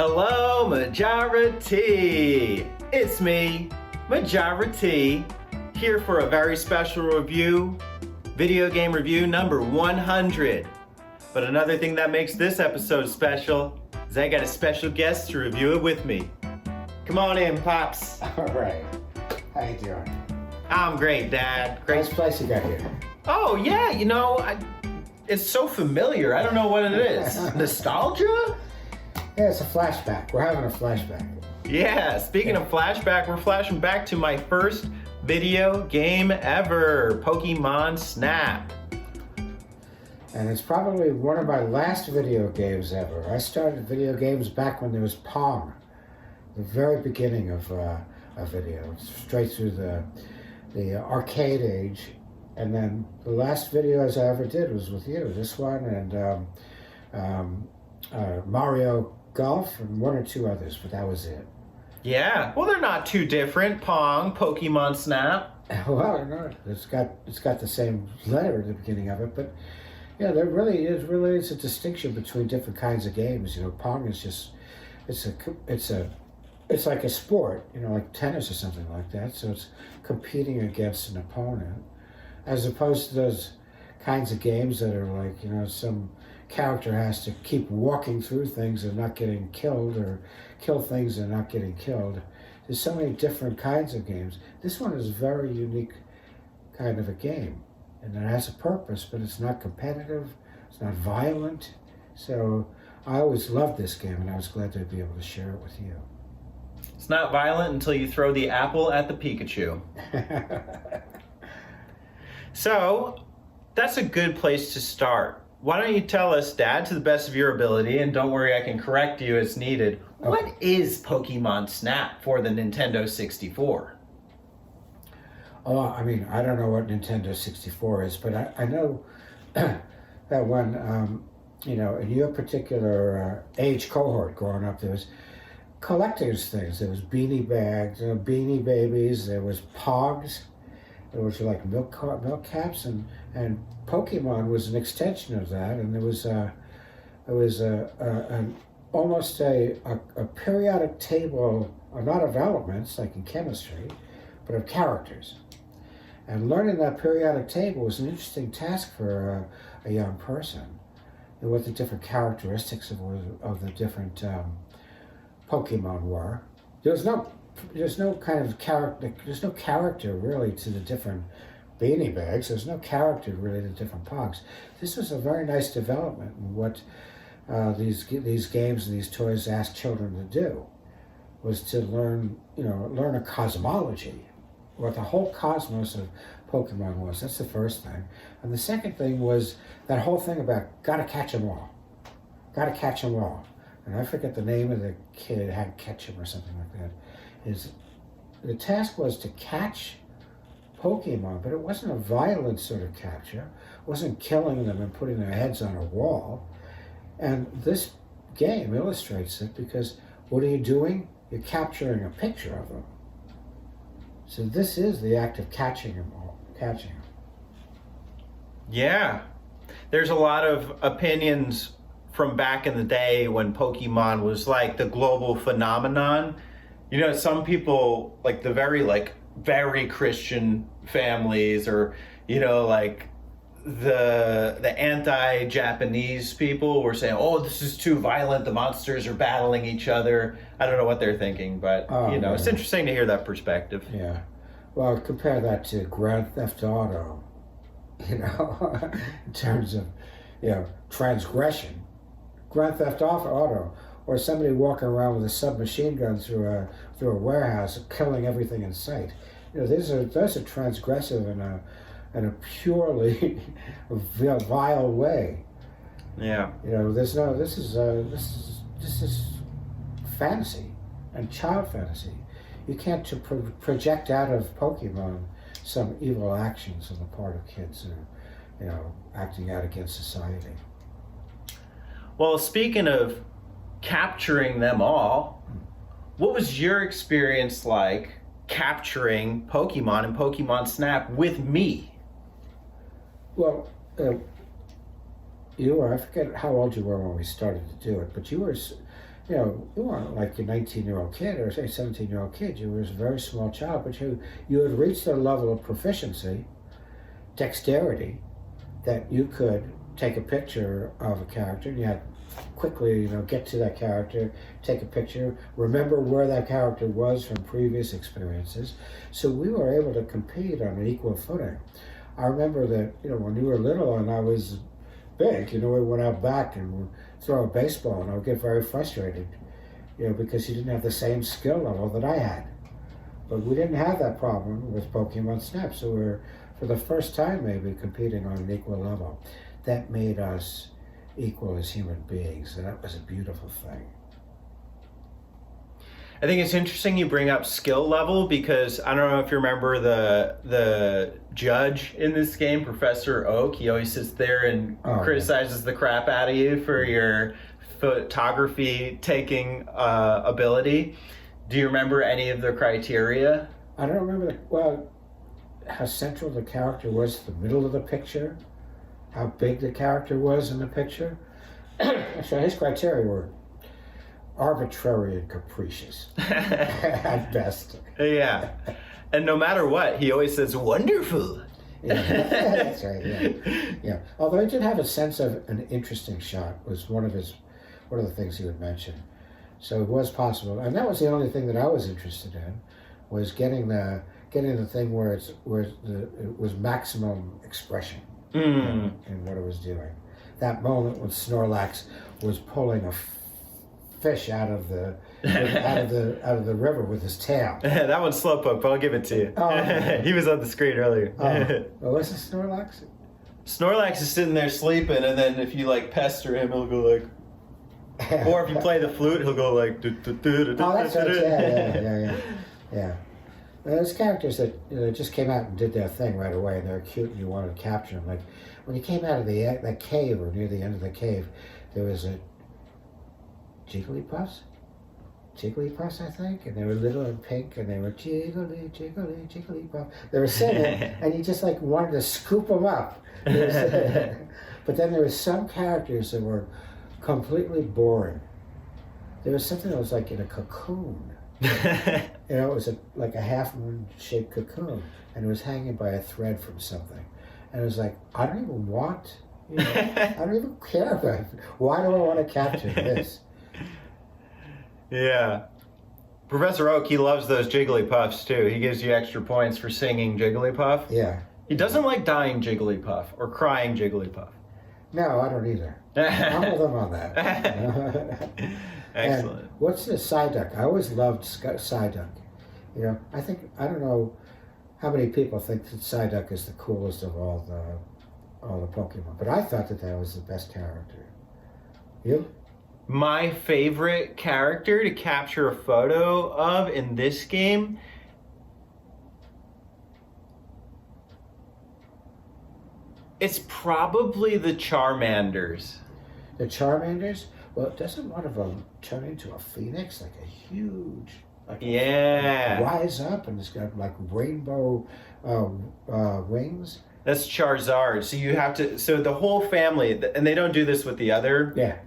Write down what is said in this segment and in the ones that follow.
Hello, Majora T. It's me, Majora T, here for a very special review, video game review number 100. But another thing that makes this episode special is I got a special guest to review it with me. Come on in, Pops. All right. How you doing? I'm great, Dad. Great. Nice place you got here. Oh, yeah, it's so familiar. I don't know what it is. Nostalgia? Yeah, it's a flashback. We're having a flashback. Yeah, speaking of flashback, we're flashing back to my first video game ever, Pokémon Snap. And it's probably one of my last video games ever. I started video games back when there was Pong, the very beginning of video, straight through the arcade age. And then the last videos I ever did was with you, this one and Mario Golf and one or two others, but that was it. Yeah, well, they're not too different. Pong, Pokémon Snap. Well, no, it's got the same letter at the beginning of it, but yeah, there really is a distinction between different kinds of games. You know, Pong is just it's like a sport, like tennis or something like that. So it's competing against an opponent, as opposed to those kinds of games that are like, some character has to keep walking through things and not getting killed, or kill things and not getting killed. There's so many different kinds of games. This one is a very unique kind of a game, and it has a purpose, but it's not competitive, it's not violent. So I always loved this game, and I was glad to be able to share it with you. It's not violent until you throw the apple at the Pikachu. So, that's a good place to start. Why don't you tell us, Dad, to the best of your ability, and don't worry, I can correct you as needed, okay. What is Pokémon Snap for the Nintendo 64? Oh, I don't know what Nintendo 64 is, but I know that when, in your particular age cohort growing up, there was collector's things. There was beanie bags, beanie babies, there was Pogs, there was like milk caps, and Pokemon was an extension of that, and there was almost a periodic table, not of elements like in chemistry, but of characters. And learning that periodic table was an interesting task for a young person, and what the different characteristics of the different Pokemon were. There's no kind of character. There's no character really to the different beanie bags. There's no character really to different Pogs. This was a very nice development in what these games and these toys asked children to do, was to learn a cosmology, what the whole cosmos of Pokemon was. That's the first thing. And the second thing was that whole thing about gotta catch them all. Gotta catch them all. And I forget the name of the kid, had Ketchum or something like that. The task was to catch Pokemon, but it wasn't a violent sort of capture. It wasn't killing them and putting their heads on a wall. And this game illustrates it, because what are you doing? You're capturing a picture of them. So this is the act of catching them all, catching them. Yeah, there's a lot of opinions from back in the day when Pokemon was like the global phenomenon. Some people, like the very Christian families, or the anti-Japanese people were saying, "Oh, this is too violent. The monsters are battling each other." I don't know what they're thinking, but it's interesting to hear that perspective. Yeah, well, compare that to Grand Theft Auto, in terms of transgression. Grand Theft Auto, or somebody walking around with a submachine gun through a warehouse, killing everything in sight. Those are transgressive in a purely vile way. Yeah. This is fantasy, and child fantasy. You can't project out of Pokemon some evil actions on the part of kids who, acting out against society. Well, speaking of capturing them all, what was your experience like capturing Pokemon and Pokemon Snap with me? Well, you were, I forget how old you were when we started to do it, but you were you know, you weren't like a 19-year-old kid or say 17-year-old kid. You were a very small child, but you had reached a level of proficiency, dexterity, that you could take a picture of a character and you had quickly, you know, get to that character, take a picture, remember where that character was from previous experiences. So we were able to compete on an equal footing. I remember that, you know, when you were little and I was big, you know, we went out back and would throw a baseball and I would get very frustrated, you know, because you didn't have the same skill level that I had. But we didn't have that problem with Pokemon Snap, so we were, for the first time maybe, competing on an equal level. That made us equal as human beings, and that was a beautiful thing. I think it's interesting you bring up skill level because I don't know if you remember the judge in this game, Professor Oak. He always sits there and criticizes the crap out of you for your photography taking ability. Do you remember any of the criteria? I don't remember, how central the character was to the middle of the picture, how big the character was in the picture. So his criteria were arbitrary and capricious at best. Yeah. And no matter what, he always says, wonderful. Yeah, that's right, yeah. Although he did have a sense of an interesting shot, was one of the things he would mention. So it was possible. And that was the only thing that I was interested in, was getting the thing where it was maximum expression in what it was doing. That moment when Snorlax was pulling a fish out of the river with his tail. That one's Slowpoke, but I'll give it to you. Oh, okay. He was on the screen earlier. Was it Snorlax? Snorlax is sitting there sleeping, and then if you like pester him, he'll go like. Or if you play the flute, he'll go like. Oh, that's right. Yeah. There's characters that, you know, just came out and did their thing right away, and they're cute, and you wanted to capture them. Like when you came out of that cave, or near the end of the cave, there was a Jigglypuffs, I think, and they were little and pink, and they were Jigglypuff. They were singing, and you just like wanted to scoop them up. But then there was some characters that were completely boring. There was something that was like in a cocoon. You know, it was like a half-moon-shaped cocoon, and it was hanging by a thread from something. And it was like, I don't even want, you know, I don't even care about it. Why do I want to capture this? Yeah. Professor Oak, he loves those Jigglypuffs too. He gives you extra points for singing Jigglypuff. Yeah. He doesn't like dying Jigglypuff or crying Jigglypuff. No, I don't either. I'm with him on that. Excellent. And what's the Psyduck? I always loved Psyduck. You know, I don't know how many people think that Psyduck is the coolest of all the Pokemon, but I thought that was the best character. You? My favorite character to capture a photo of in this game, it's probably the Charmanders. The Charmanders? Well, doesn't one of them turn into a phoenix, like a huge, rise up, and it's got like rainbow wings? That's Charizard. So you have to. So the whole family, and they don't do this with the other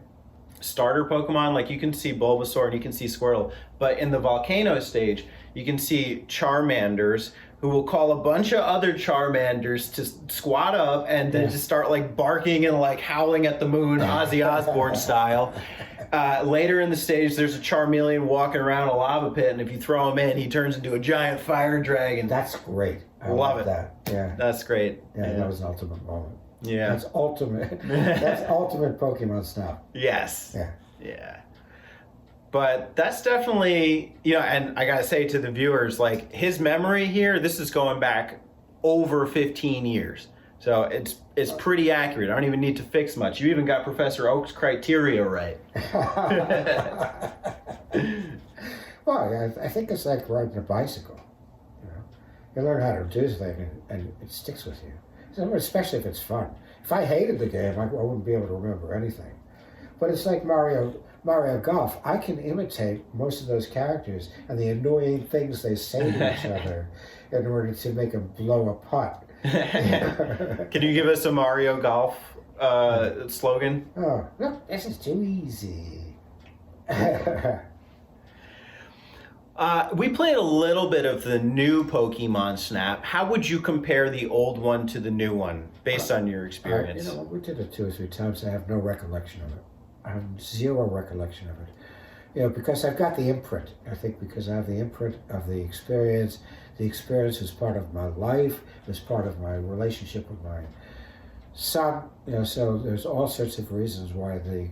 starter Pokemon. Like you can see Bulbasaur and you can see Squirtle, but in the Volcano stage, you can see Charmanders who will call a bunch of other Charmanders to squat up and then just start like barking and like howling at the moon, Ozzy Osbourne style. Later in the stage, there's a Charmeleon walking around a lava pit, and if you throw him in, he turns into a giant fire dragon. That's great. I love it. That. Yeah. That's great. Yeah, that was an ultimate moment. Yeah. That's ultimate. That's ultimate Pokemon Snap. Yes. Yeah. But that's definitely, you know, and I gotta say to the viewers, like his memory here, this is going back over 15 years. So it's pretty accurate. I don't even need to fix much. You even got Professor Oak's criteria right. Well, I think it's like riding a bicycle. You know, you learn how to do something, and it sticks with you. So, especially if it's fun. If I hated the game, I wouldn't be able to remember anything. But it's like Mario Golf. I can imitate most of those characters and the annoying things they say to each other in order to make them blow a putt. Can you give us a Mario Golf slogan? Oh, look, this is too easy. We played a little bit of the new Pokemon Snap. How would you compare the old one to the new one, based on your experience? You know, we did it 2 or 3 times. I have no recollection of it. I have zero recollection of it. You know, because I've got the imprint. I think because I have the imprint of the experience. The experience was part of my life. It was part of my relationship with my son. You know, so there's all sorts of reasons why the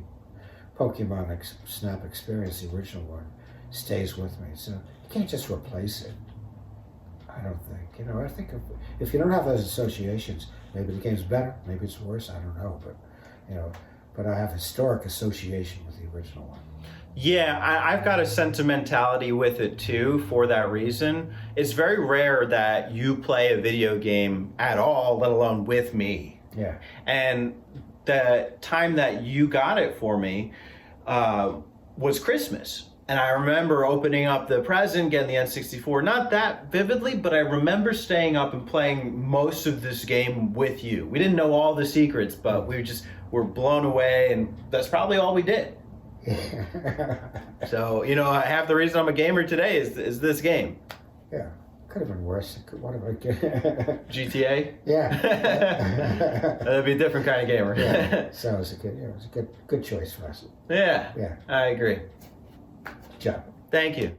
Pokemon Snap experience, the original one, stays with me. So you can't just replace it. I don't think. You know, I think if you don't have those associations, maybe the game's better, maybe it's worse. I don't know, but you know, but I have historic association with the original one. Yeah, I've got a sentimentality with it too for that reason. It's very rare that you play a video game at all, let alone with me. Yeah. And the time that you got it for me was Christmas. And I remember opening up the present, getting the N64, not that vividly, but I remember staying up and playing most of this game with you. We didn't know all the secrets, but we just were blown away, and that's probably all we did. So, you know, half the reason I'm a gamer today is this game. Yeah, could have been worse. What have I GTA? Yeah. That'd be a different kind of gamer. Yeah. So it was a good choice for us. Yeah. Yeah. I agree. Good job. Thank you.